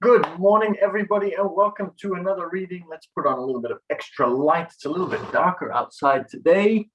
Good morning, everybody, and welcome to another reading. Let's put on a little bit of extra light. It's a little bit darker outside today,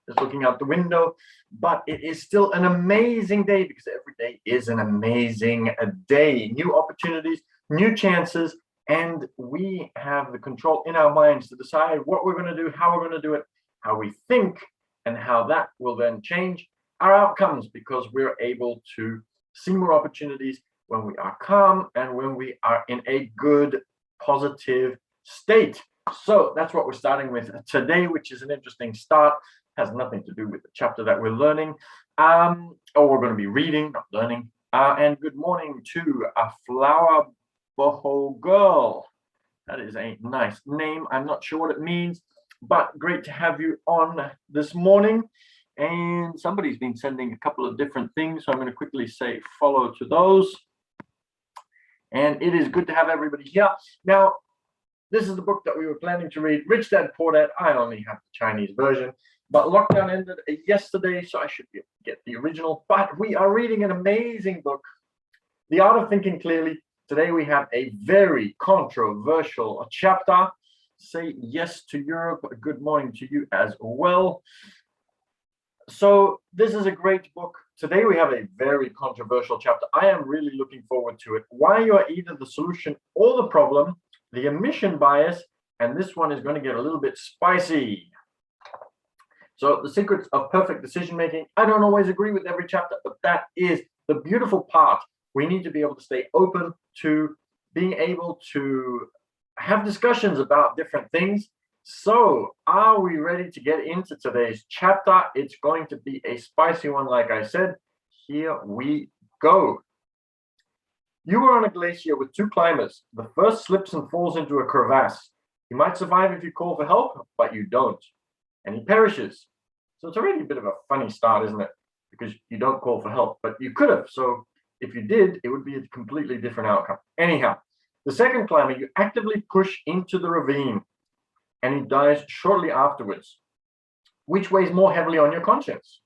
just looking out the window, but it is still an amazing day because every day is an amazing day. New opportunities, new chances, and we have the control in our minds to decide what we're going to do, how we're going to do it, how we think, and how that will then change our outcomes because we're able to see more opportunities when we are calm and when we are in a good, positive state. So that's what we're starting with today, which is an interesting start. Has nothing to do with the chapter that we're learning, or we're going to be reading, not learning. And good morning to a flower boho girl. That is a nice name. I'm not sure what it means, but great to have you on this morning. And somebody's been sending a couple of different things, so I'm going to quickly say follow to those. And it is good to have everybody here. Now, this is the book that we were planning to read, Rich Dad, Poor Dad. I only have the Chinese version, but lockdown ended yesterday, so I should get the original. But we are reading an amazing book, The Art of Thinking Clearly. Today we have a very controversial chapter, Say Yes to Europe. Good morning to you as well. So this is a great book. Today we have a very controversial chapter. I am really looking forward to it. Why you are either the solution or the problem, the omission bias, and this one is going to get a little bit spicy. So the secrets of perfect decision making. I don't always agree with every chapter, but that is the beautiful part. We need to be able to stay open to being able to have discussions about different things. So are we ready to get into today's chapter? It's going to be a spicy one, like I said. Here we go. You were on a glacier with two climbers. The first slips and falls into a crevasse. He might survive if you call for help, but you don't. And he perishes. So it's already a bit of a funny start, isn't it? Because you don't call for help, but you could have. So if you did, it would be a completely different outcome. Anyhow, the second climber, you actively push into the ravine, and he dies shortly afterwards. Which weighs more heavily on your conscience?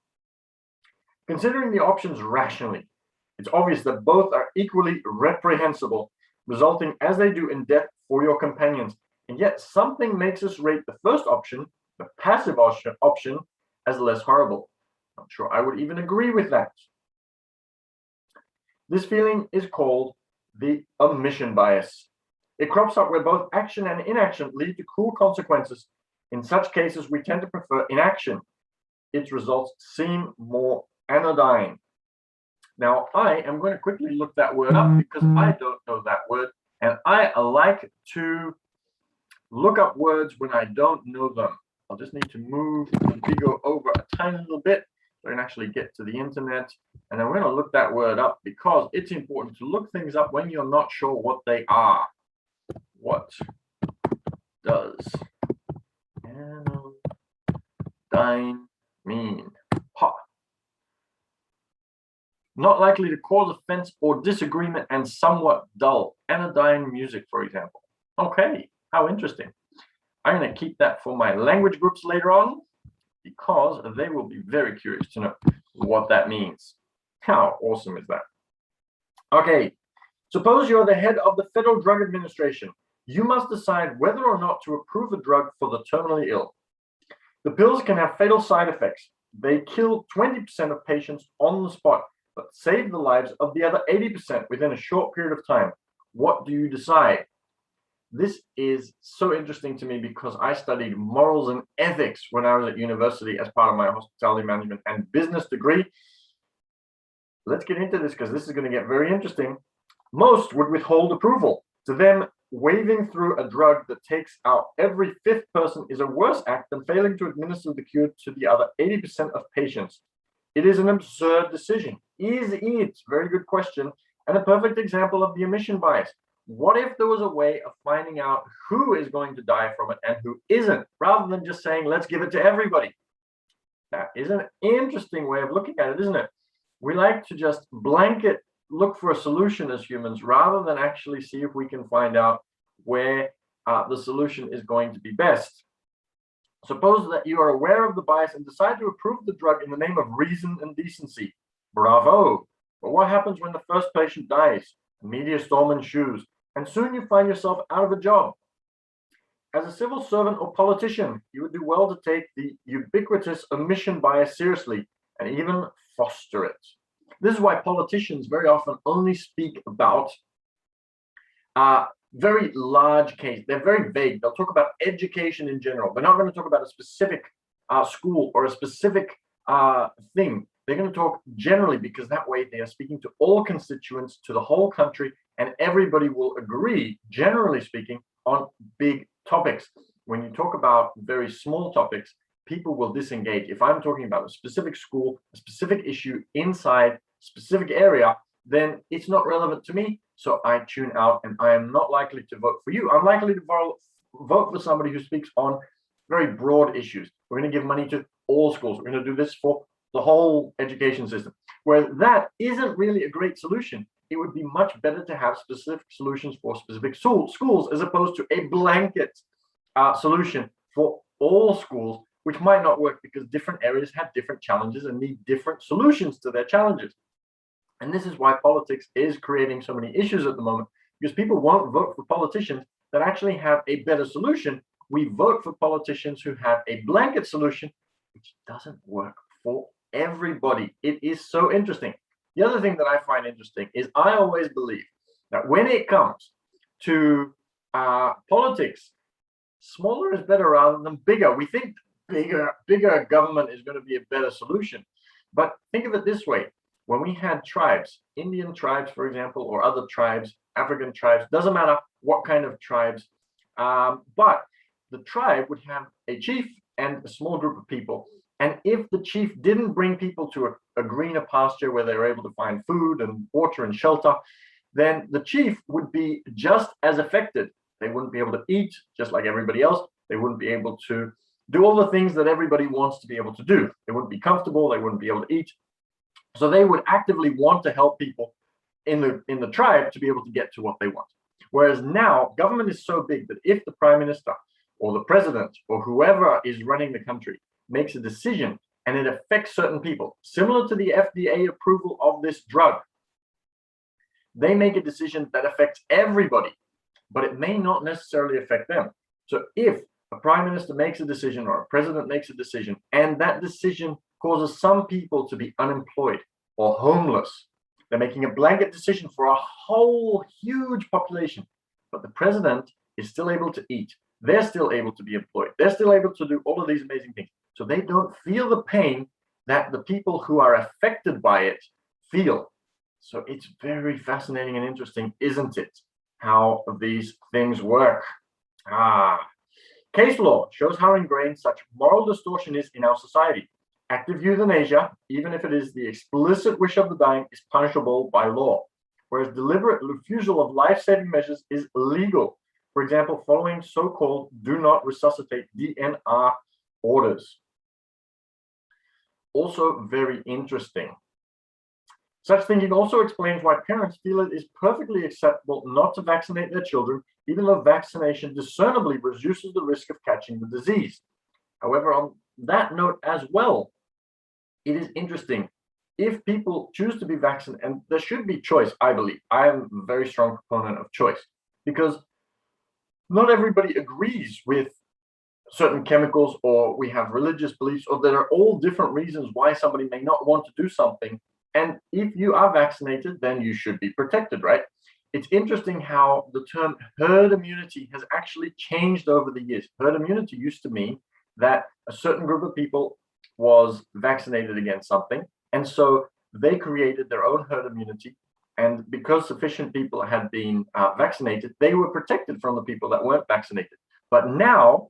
Considering the options rationally, it's obvious that both are equally reprehensible, resulting as they do in death for your companions. And yet something makes us rate the first option, the passive option, as less horrible. Not sure I would even agree with that. This feeling is called the omission bias. It crops up where both action and inaction lead to cruel consequences. In such cases, we tend to prefer inaction. Its results seem more anodyne. Now, I am going to quickly look that word up because I don't know that word, and I like to look up words when I don't know them. I'll just need to move the video over a tiny little bit so I can actually get to the internet, and I'm going to look that word up because it's important to look things up when you're not sure what they are. What does anodyne mean? Ha. Not likely to cause offense or disagreement and somewhat dull. Anodyne music, for example. Okay, how interesting. I'm going to keep that for my language groups later on because they will be very curious to know what that means. How awesome is that? Okay, suppose you're the head of the Federal Drug Administration. You must decide whether or not to approve a drug for the terminally ill. The pills can have fatal side effects. They kill 20% of patients on the spot, but save the lives of the other 80% within a short period of time. What do you decide? This is so interesting to me because I studied morals and ethics when I was at university as part of my hospitality management and business degree. Let's get into this because this is going to get very interesting. Most would withhold approval. To them, waving through a drug that takes out every fifth person is a worse act than failing to administer the cure to the other 80% of patients. It is an absurd decision. Is it? Very good question. And a perfect example of the omission bias. What if there was a way of finding out who is going to die from it and who isn't, rather than just saying, let's give it to everybody? That is an interesting way of looking at it, isn't it? We like to just blanket look for a solution as humans rather than actually see if we can find out where the solution is going to be best. Suppose that you are aware of the bias and decide to approve the drug in the name of reason and decency. Bravo! But what happens when the first patient dies? A meteor storm ensues. and soon you find yourself out of a job. As a civil servant or politician, you would do well to take the ubiquitous omission bias seriously and even foster it. This is why politicians very often only speak about very large case. They're very vague. They'll talk about education in general. They're not going to talk about a specific school or a specific thing. They're going to talk generally, because that way they are speaking to all constituents, to the whole country, and everybody will agree, generally speaking, on big topics. When you talk about very small topics, people will disengage. If I'm talking about a specific school, a specific issue inside a specific area, then it's not relevant to me. So I tune out, and I am not likely to vote for you. I'm likely to vote for somebody who speaks on very broad issues. We're going to give money to all schools. We're going to do this for the whole education system. Where that isn't really a great solution. It would be much better to have specific solutions for specific schools, as opposed to a blanket solution for all schools, which might not work because different areas have different challenges and need different solutions to their challenges. And this is why politics is creating so many issues at the moment, because people won't vote for politicians that actually have a better solution. We vote for politicians who have a blanket solution, which doesn't work for everybody. It is so interesting. The other thing that I find interesting is I always believe that when it comes to politics, smaller is better rather than bigger. We think bigger government is going to be a better solution. But think of it this way. When we had tribes, Indian tribes, for example, or other tribes, African tribes, doesn't matter what kind of tribes, but the tribe would have a chief and a small group of people. And if the chief didn't bring people to a greener pasture where they were able to find food and water and shelter, then the chief would be just as affected. They wouldn't be able to eat just like everybody else. They wouldn't be able to do all the things that everybody wants to be able to do. They wouldn't be comfortable. They wouldn't be able to eat. So they would actively want to help people in the tribe to be able to get to what they want. Whereas now, government is so big that if the prime minister or the president or whoever is running the country makes a decision and it affects certain people, similar to the FDA approval of this drug, they make a decision that affects everybody, but it may not necessarily affect them. So if a prime minister makes a decision or a president makes a decision, and that decision causes some people to be unemployed or homeless, they're making a blanket decision for a whole huge population, but the president is still able to eat. They're still able to be employed. They're still able to do all of these amazing things. So they don't feel the pain that the people who are affected by it feel. So it's very fascinating and interesting, isn't it, how these things work? Case law shows how ingrained such moral distortion is in our society. Active euthanasia, even if it is the explicit wish of the dying, is punishable by law, whereas deliberate refusal of life-saving measures is illegal. For example, following so-called do not resuscitate DNR orders. Also very interesting. Such thinking also explains why parents feel it is perfectly acceptable not to vaccinate their children, even though vaccination discernibly reduces the risk of catching the disease. However, on that note as well, it is interesting. If people choose to be vaccinated, and there should be choice, I believe. I am a very strong proponent of choice, because not everybody agrees with certain chemicals, or we have religious beliefs, or there are all different reasons why somebody may not want to do something. And if you are vaccinated, then you should be protected, right? It's interesting how the term herd immunity has actually changed over the years. Herd immunity used to mean that a certain group of people was vaccinated against something, and so they created their own herd immunity. And because sufficient people had been vaccinated, they were protected from the people that weren't vaccinated. But now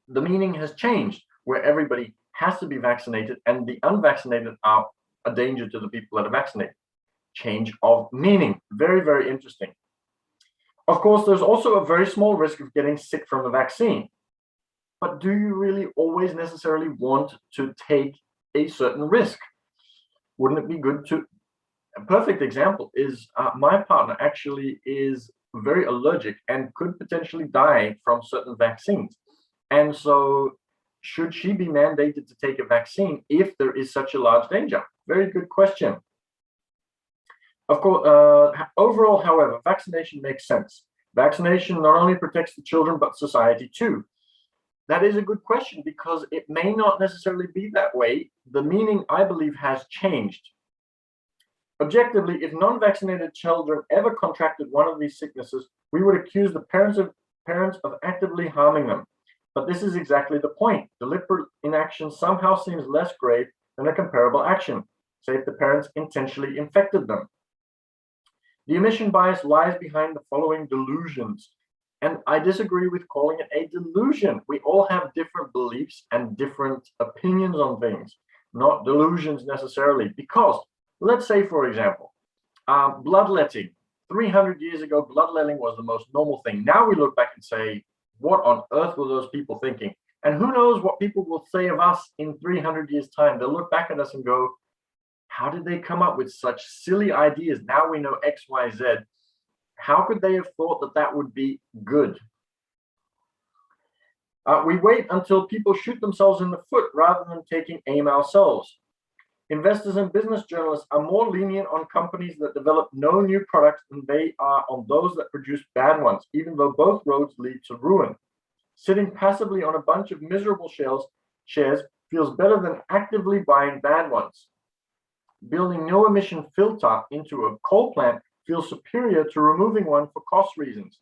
the meaning has changed, where everybody has to be vaccinated, and the unvaccinated are a danger to the people that are vaccinated. Change of meaning. Very, very interesting. Of course, there's also a very small risk of getting sick from the vaccine. But do you really always necessarily want to take a certain risk? Wouldn't it be good to... A perfect example is my partner actually is very allergic and could potentially die from certain vaccines. And so should she be mandated to take a vaccine if there is such a large danger? Very good question. Of course, overall, however, vaccination makes sense. Vaccination not only protects the children, but society too. That is a good question because it may not necessarily be that way. The meaning, I believe, has changed. Objectively, if non-vaccinated children ever contracted one of these sicknesses, we would accuse the parents of actively harming them. But this is exactly the point. Deliberate inaction somehow seems less grave than a comparable action, say if the parents intentionally infected them. The omission bias lies behind the following delusions, and I disagree with calling it a delusion. We all have different beliefs and different opinions on things, not delusions necessarily, because let's say, for example, bloodletting. 300 years ago, bloodletting was the most normal thing. Now we look back and say, what on earth were those people thinking? And who knows what people will say of us in 300 years' time. They'll look back at us and go, how did they come up with such silly ideas? Now we know X, Y, Z. How could they have thought that that would be good? We wait until people shoot themselves in the foot rather than taking aim ourselves. Investors and business journalists are more lenient on companies that develop no new products than they are on those that produce bad ones, even though both roads lead to ruin. Sitting passively on a bunch of miserable shares feels better than actively buying bad ones. Building no emission filter into a coal plant feels superior to removing one for cost reasons.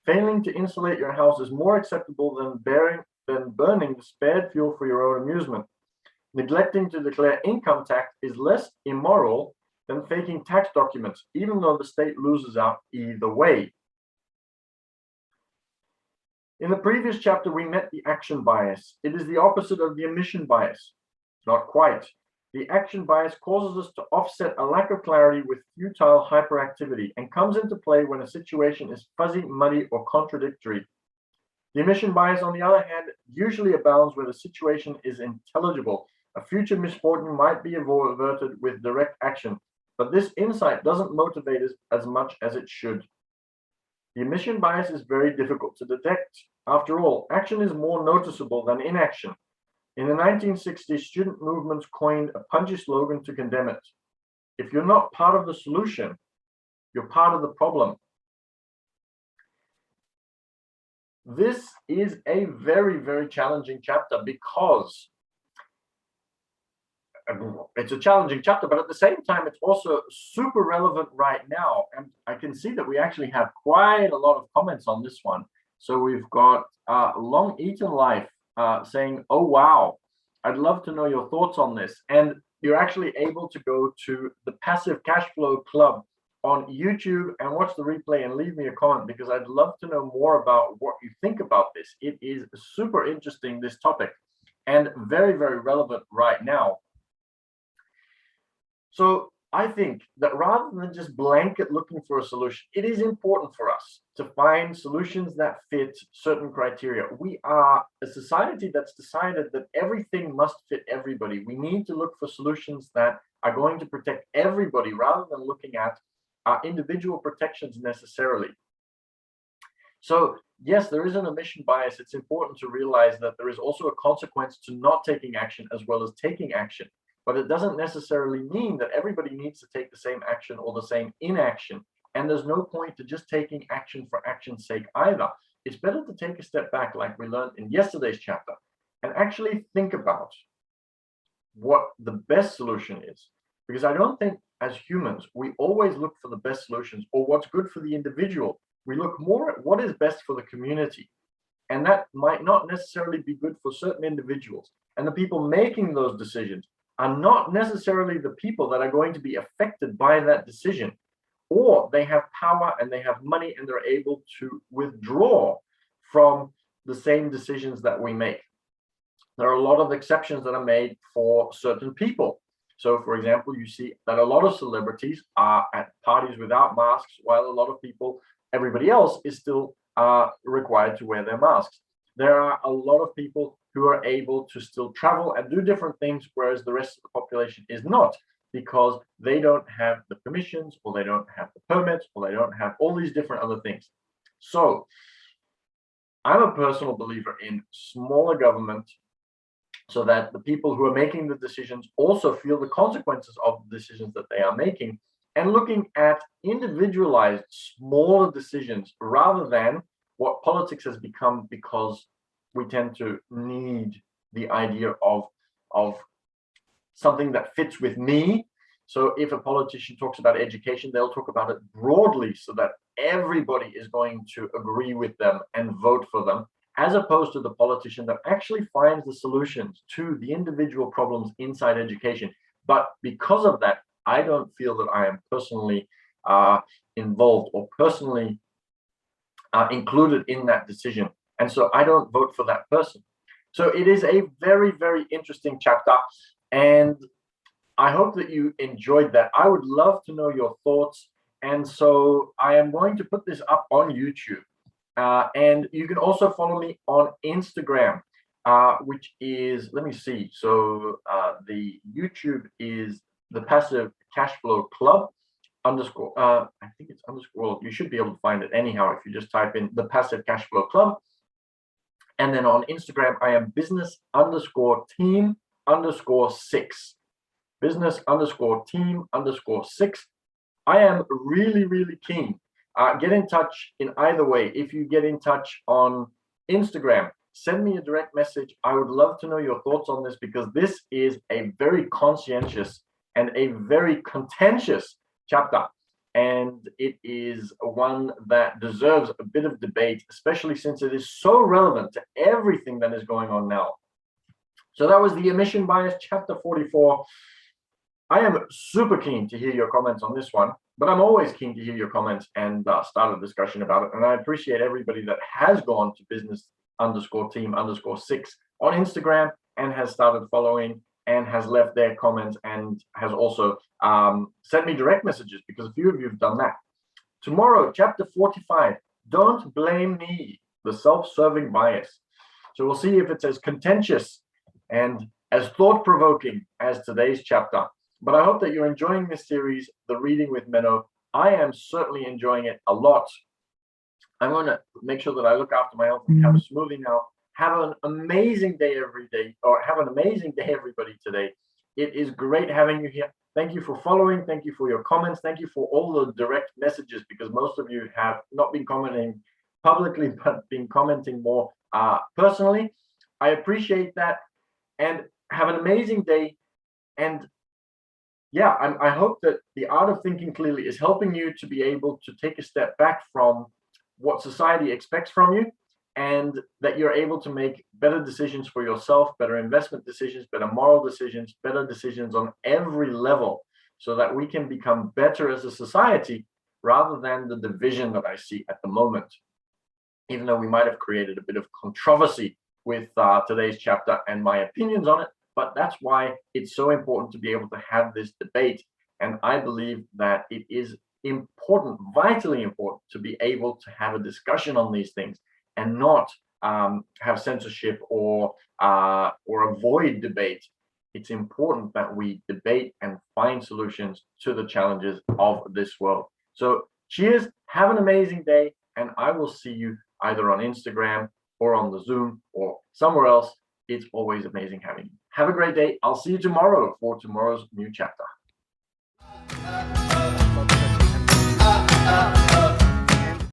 Failing to insulate your house is more acceptable than burning the spared fuel for your own amusement. Neglecting to declare income tax is less immoral than faking tax documents, even though the state loses out either way. In the previous chapter, we met the action bias. It is the opposite of the omission bias. Not quite. The action bias causes us to offset a lack of clarity with futile hyperactivity and comes into play when a situation is fuzzy, muddy, or contradictory. The omission bias, on the other hand, usually abounds where the situation is intelligible. A future misfortune might be averted with direct action, but this insight doesn't motivate us as much as it should. The omission bias is very difficult to detect. After all, action is more noticeable than inaction. In the 1960s, student movements coined a punchy slogan to condemn it. If you're not part of the solution, you're part of the problem. This is a very, very challenging chapter because it's a challenging chapter, but at the same time, it's also super relevant right now. And I can see that we actually have quite a lot of comments on this one. So we've got Long Eaten Life saying, oh, wow, I'd love to know your thoughts on this. And you're actually able to go to the Passive Cashflow Club on YouTube and watch the replay and leave me a comment because I'd love to know more about what you think about this. It is super interesting, this topic, and very, very relevant right now. So I think that rather than just blanket looking for a solution, it is important for us to find solutions that fit certain criteria. We are a society that's decided that everything must fit everybody. We need to look for solutions that are going to protect everybody rather than looking at individual protections necessarily. So yes, there is an omission bias. It's important to realize that there is also a consequence to not taking action as well as taking action. But it doesn't necessarily mean that everybody needs to take the same action or the same inaction. And there's no point to just taking action for action's sake either. It's better to take a step back, like we learned in yesterday's chapter, and actually think about what the best solution is. Because I don't think as humans, we always look for the best solutions or what's good for the individual. We look more at what is best for the community. And that might not necessarily be good for certain individuals. And the people making those decisions are not necessarily the people that are going to be affected by that decision, or they have power and they have money and they're able to withdraw from the same decisions that we make. There are a lot of exceptions that are made for certain people. So, for example, you see that a lot of celebrities are at parties without masks, while a lot of people, everybody else, is still required to wear their masks. There are a lot of people who are able to still travel and do different things, whereas the rest of the population is not, because they don't have the permissions, or they don't have the permits, or they don't have all these different other things. So I'm a personal believer in smaller government, so that the people who are making the decisions also feel the consequences of the decisions that they are making, and looking at individualized, smaller decisions rather than what politics has become, because we tend to need the idea of something that fits with me. So if a politician talks about education, they'll talk about it broadly so that everybody is going to agree with them and vote for them, as opposed to the politician that actually finds the solutions to the individual problems inside education. But because of that, I don't feel that I am personally involved or personally included in that decision. And so I don't vote for that person. So it is a very, very interesting chapter. And I hope that you enjoyed that. I would love to know your thoughts. And so I am going to put this up on YouTube. And you can also follow me on Instagram, which is, let me see. So the YouTube is the Passive Cashflow Club underscore. I think it's underscore. You should be able to find it anyhow if you just type in the Passive Cashflow Club. And then on Instagram, I am business_team_6. Business_team_6. I am really, really keen. Get in touch in either way. If you get in touch on Instagram, send me a direct message. I would love to know your thoughts on this, because this is a very conscientious and a very contentious chapter. And it is one that deserves a bit of debate, especially since it is so relevant to everything that is going on now. So that was the Omission Bias, chapter 44. I am super keen to hear your comments on this one, but I'm always keen to hear your comments and start a discussion about it. And I appreciate everybody that has gone to business_team_6 on Instagram and has started following and has left their comments and has also sent me direct messages, because a few of you have done that. Tomorrow, chapter 45, don't blame me, the self-serving bias. So we'll see if it's as contentious and as thought-provoking as today's chapter. But I hope that you're enjoying this series, The Reading with Menno. I am certainly enjoying it a lot. I'm going to make sure that I look after my health and have a smoothie now. Have an amazing day everybody today. It is great having you here. Thank you for following. Thank you for your comments. Thank you for all the direct messages, because most of you have not been commenting publicly, but been commenting more personally. I appreciate that, and have an amazing day. And yeah, I hope that the art of thinking clearly is helping you to be able to take a step back from what society expects from you, and that you're able to make better decisions for yourself, better investment decisions, better moral decisions, better decisions on every level, so that we can become better as a society rather than the division that I see at the moment. Even though we might have created a bit of controversy with today's chapter and my opinions on it, but that's why it's so important to be able to have this debate. And I believe that it is important, vitally important, to be able to have a discussion on these things and not have censorship or avoid debate. It's important that we debate and find solutions to the challenges of this world. So cheers, have an amazing day, and I will see you either on Instagram or on the Zoom or somewhere else. It's always amazing having you. Have a great day. I'll see you tomorrow for tomorrow's new chapter.